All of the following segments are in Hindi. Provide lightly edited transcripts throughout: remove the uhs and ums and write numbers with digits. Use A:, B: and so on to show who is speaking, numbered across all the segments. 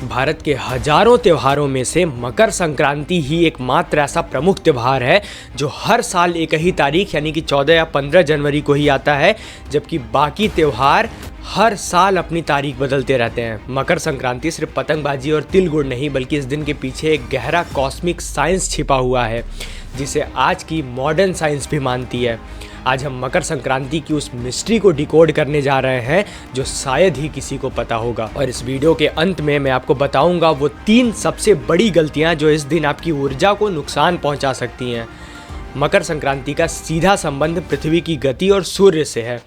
A: भारत के हजारों त्योहारों में से मकर संक्रांति ही एकमात्र ऐसा प्रमुख त्योहार है जो हर साल एक ही तारीख यानी कि 14 या 15 जनवरी को ही आता है, जबकि बाकी त्योहार हर साल अपनी तारीख बदलते रहते हैं। मकर संक्रांति सिर्फ पतंगबाजी और तिल गुड़ नहीं, बल्कि इस दिन के पीछे एक गहरा कॉस्मिक साइंस छिपा हुआ है, जिसे आज की मॉडर्न साइंस भी मानती है। आज हम मकर संक्रांति की उस मिस्ट्री को डिकोड करने जा रहे हैं जो शायद ही किसी को पता होगा। और इस वीडियो के अंत में मैं आपको बताऊंगा वो 3 सबसे बड़ी गलतियां जो इस दिन आपकी ऊर्जा को नुकसान पहुंचा सकती हैं। मकर संक्रांति का सीधा संबंध पृथ्वी की गति और सूर्य से है।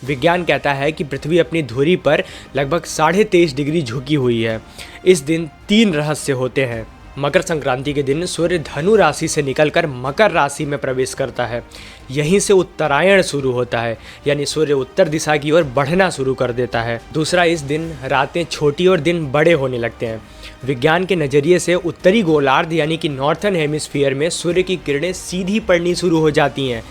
A: विज्ञान कहता है कि पृथ्वी अपनी धुरी पर लगभग 23.5 डिग्री झुकी हुई है। इस दिन 3 रहस्य होते हैं। मकर संक्रांति के दिन सूर्य धनु राशि से निकलकर मकर राशि में प्रवेश करता है। यहीं से उत्तरायण शुरू होता है, यानी सूर्य उत्तर दिशा की ओर बढ़ना शुरू कर देता है। दूसरा, इस दिन रातें छोटी और दिन बड़े होने लगते हैं। विज्ञान के नज़रिए से उत्तरी गोलार्ध यानी कि नॉर्थर्न हेमिस्फीयर में सूर्य की किरणें सीधी पड़नी शुरू हो जाती हैं,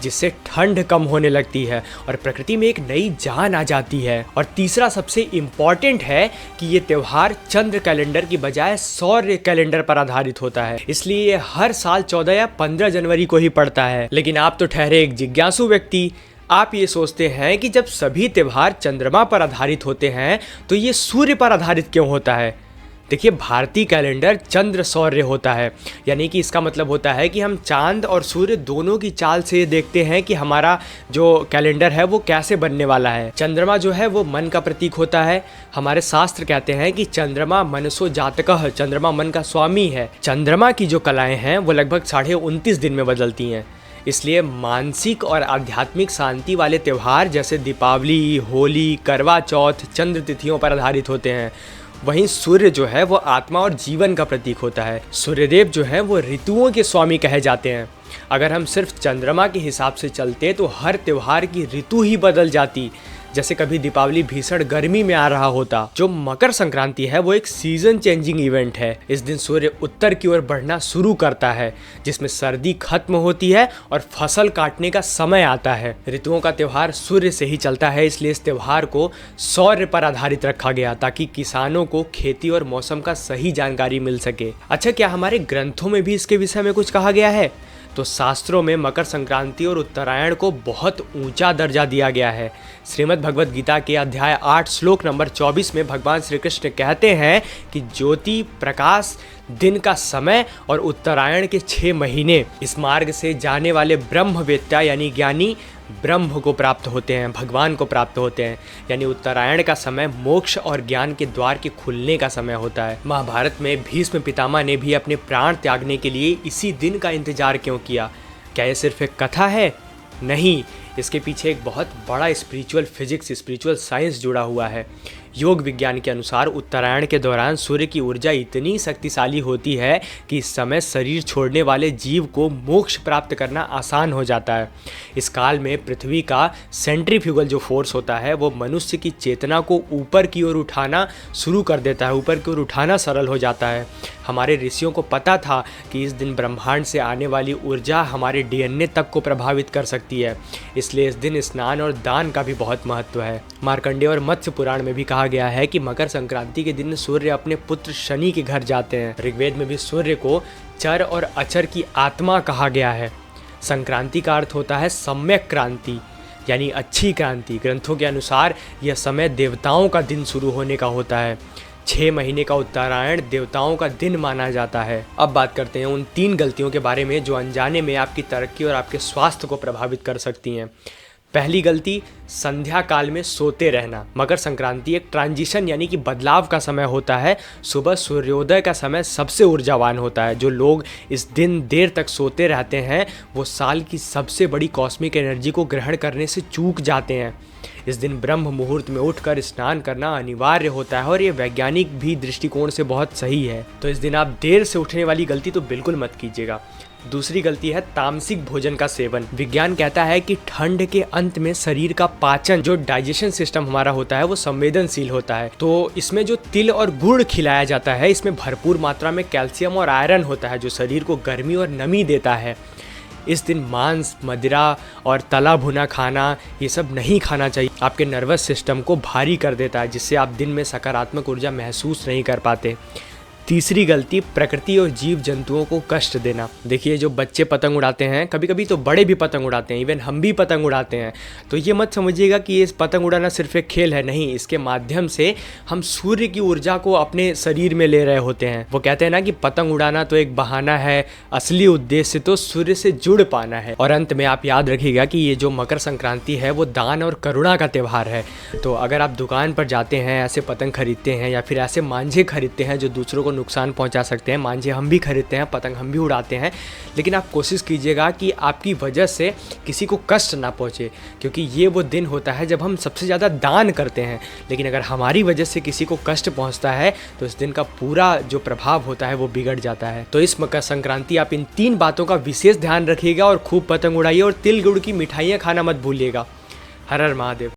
A: जिससे ठंड कम होने लगती है और प्रकृति में एक नई जान आ जाती है। और तीसरा सबसे इम्पॉर्टेंट है कि ये त्यौहार चंद्र कैलेंडर की बजाय सौर कैलेंडर पर आधारित होता है, इसलिए ये हर साल 14 या 15 जनवरी को ही पड़ता है। लेकिन आप तो ठहरे एक जिज्ञासु व्यक्ति। आप ये सोचते हैं कि जब सभी त्यौहार चंद्रमा पर आधारित होते हैं तो ये सूर्य पर आधारित क्यों होता है? देखिए, भारतीय कैलेंडर चंद्र सौर्य होता है, यानी कि इसका मतलब होता है कि हम चांद और सूर्य दोनों की चाल से देखते हैं कि हमारा जो कैलेंडर है वो कैसे बनने वाला है। चंद्रमा जो है वो मन का प्रतीक होता है। हमारे शास्त्र कहते हैं कि चंद्रमा मनसो जातकः, चंद्रमा मन का स्वामी है। चंद्रमा की जो कलाएं हैं वो लगभग 29.5 दिन में बदलती हैं। इसलिए मानसिक और आध्यात्मिक शांति वाले त्यौहार जैसे दीपावली, होली, करवा चौथ चंद्र तिथियों पर आधारित होते हैं। वहीं सूर्य जो है वो आत्मा और जीवन का प्रतीक होता है। सूर्यदेव जो है वो ऋतुओं के स्वामी कहे जाते हैं। अगर हम सिर्फ चंद्रमा के हिसाब से चलते तो हर त्योहार की ऋतु ही बदल जाती। जैसे कभी दीपावली भीषण गर्मी में आ रहा होता। जो मकर संक्रांति है वो एक सीजन चेंजिंग इवेंट है। इस दिन सूर्य उत्तर की ओर बढ़ना शुरू करता है, जिसमें सर्दी खत्म होती है और फसल काटने का समय आता है। ऋतुओं का त्योहार सूर्य से ही चलता है, इसलिए इस त्योहार को सौर्य पर आधारित रखा गया ताकि किसानों को खेती और मौसम का सही जानकारी मिल सके। अच्छा, क्या हमारे ग्रंथों में भी इसके विषय में कुछ कहा गया है? तो शास्त्रों में मकर संक्रांति और उत्तरायण को बहुत ऊंचा दर्जा दिया गया है। श्रीमद् भगवद गीता के अध्याय 8 श्लोक नंबर 24 में भगवान श्री कृष्ण कहते हैं कि ज्योति, प्रकाश, दिन का समय और उत्तरायण के 6 महीने इस मार्ग से जाने वाले ब्रह्मवेत्ता यानी ज्ञानी ब्रह्म को प्राप्त होते हैं, भगवान को प्राप्त होते हैं। यानी उत्तरायण का समय मोक्ष और ज्ञान के द्वार के खुलने का समय होता है। महाभारत में भीष्म पितामह ने भी अपने प्राण त्यागने के लिए इसी दिन का इंतजार क्यों किया? क्या ये सिर्फ एक कथा है? नहीं, इसके पीछे एक बहुत बड़ा स्पिरिचुअल फिजिक्स, स्पिरिचुअल साइंस जुड़ा हुआ है। योग विज्ञान के अनुसार उत्तरायण के दौरान सूर्य की ऊर्जा इतनी शक्तिशाली होती है कि इस समय शरीर छोड़ने वाले जीव को मोक्ष प्राप्त करना आसान हो जाता है। इस काल में पृथ्वी का सेंट्रीफ्यूगल जो फोर्स होता है वो मनुष्य की चेतना को ऊपर की ओर उठाना शुरू कर देता है, ऊपर की ओर उठाना सरल हो जाता है। हमारे ऋषियों को पता था कि इस दिन ब्रह्मांड से आने वाली ऊर्जा हमारे डीएनए तक को प्रभावित कर सकती है, इसलिए इस दिन स्नान और दान का भी बहुत महत्व है। मार्कंडेय और मत्स्य पुराण में भी कहा गया है कि मकर संक्रांति के दिन सूर्य अपने पुत्र शनि के घर जाते हैं। ऋग्वेद में भी सूर्य को चर और अचर की आत्मा कहा गया है। संक्रांति का अर्थ होता है सम्यक क्रांति, यानी अच्छी क्रांति। ग्रंथों के अनुसार यह समय देवताओं का दिन शुरू होने का होता है। 6 महीने का उत्तरायण देवताओं का दिन माना जाता है। अब बात करते हैं उन 3 गलतियों के बारे में जो अनजाने में आपकी तरक्की और आपके स्वास्थ्य को प्रभावित कर सकती हैं। पहली गलती, संध्या काल में सोते रहना। मकर संक्रांति एक ट्रांजिशन यानी कि बदलाव का समय होता है। सुबह सूर्योदय का समय सबसे ऊर्जावान होता है। जो लोग इस दिन देर तक सोते रहते हैं वो साल की सबसे बड़ी कॉस्मिक एनर्जी को ग्रहण करने से चूक जाते हैं। इस दिन ब्रह्म मुहूर्त में उठकर स्नान करना अनिवार्य होता है और ये वैज्ञानिक भी दृष्टिकोण से बहुत सही है। तो इस दिन आप देर से उठने वाली गलती तो बिल्कुल मत कीजिएगा। दूसरी गलती है तामसिक भोजन का सेवन। विज्ञान कहता है कि ठंड के अंत में शरीर का पाचन, जो डाइजेशन सिस्टम हमारा होता है, वो संवेदनशील होता है। तो इसमें जो तिल और गुड़ खिलाया जाता है इसमें भरपूर मात्रा में कैल्शियम और आयरन होता है जो शरीर को गर्मी और नमी देता है। इस दिन मांस, मदिरा और तला भुना खाना ये सब नहीं खाना चाहिए। आपके नर्वस सिस्टम को भारी कर देता है, जिससे आप दिन में सकारात्मक ऊर्जा महसूस नहीं कर पाते। तीसरी गलती, प्रकृति और जीव जंतुओं को कष्ट देना। देखिए, जो बच्चे पतंग उड़ाते हैं, कभी कभी तो बड़े भी पतंग उड़ाते हैं, इवन हम भी पतंग उड़ाते हैं, तो ये मत समझिएगा कि ये पतंग उड़ाना सिर्फ एक खेल है। नहीं, इसके माध्यम से हम सूर्य की ऊर्जा को अपने शरीर में ले रहे होते हैं। वो कहते हैं ना कि पतंग उड़ाना तो एक बहाना है, असली उद्देश्य तो सूर्य से जुड़ पाना है। और अंत में आप याद रखिएगा कि ये जो मकर संक्रांति है वो दान और करुणा का त्यौहार है। तो अगर आप दुकान पर जाते हैं, ऐसे पतंग खरीदते हैं या फिर ऐसे मांझे खरीदते हैं जो दूसरों को नुकसान पहुंचा सकते हैं, मांझे हम भी खरीदते हैं, पतंग हम भी उड़ाते हैं, लेकिन आप कोशिश कीजिएगा कि आपकी वजह से किसी को कष्ट ना पहुंचे, क्योंकि ये वो दिन होता है जब हम सबसे ज़्यादा दान करते हैं। लेकिन अगर हमारी वजह से किसी को कष्ट पहुंचता है तो इस दिन का पूरा जो प्रभाव होता है वो बिगड़ जाता है। तो इस मकर संक्रांति आप इन 3 बातों का विशेष ध्यान रखिएगा और खूब पतंग उड़ाइए और तिल गुड़ की मिठाइयाँ खाना मत भूलिएगा। हर हर महादेव।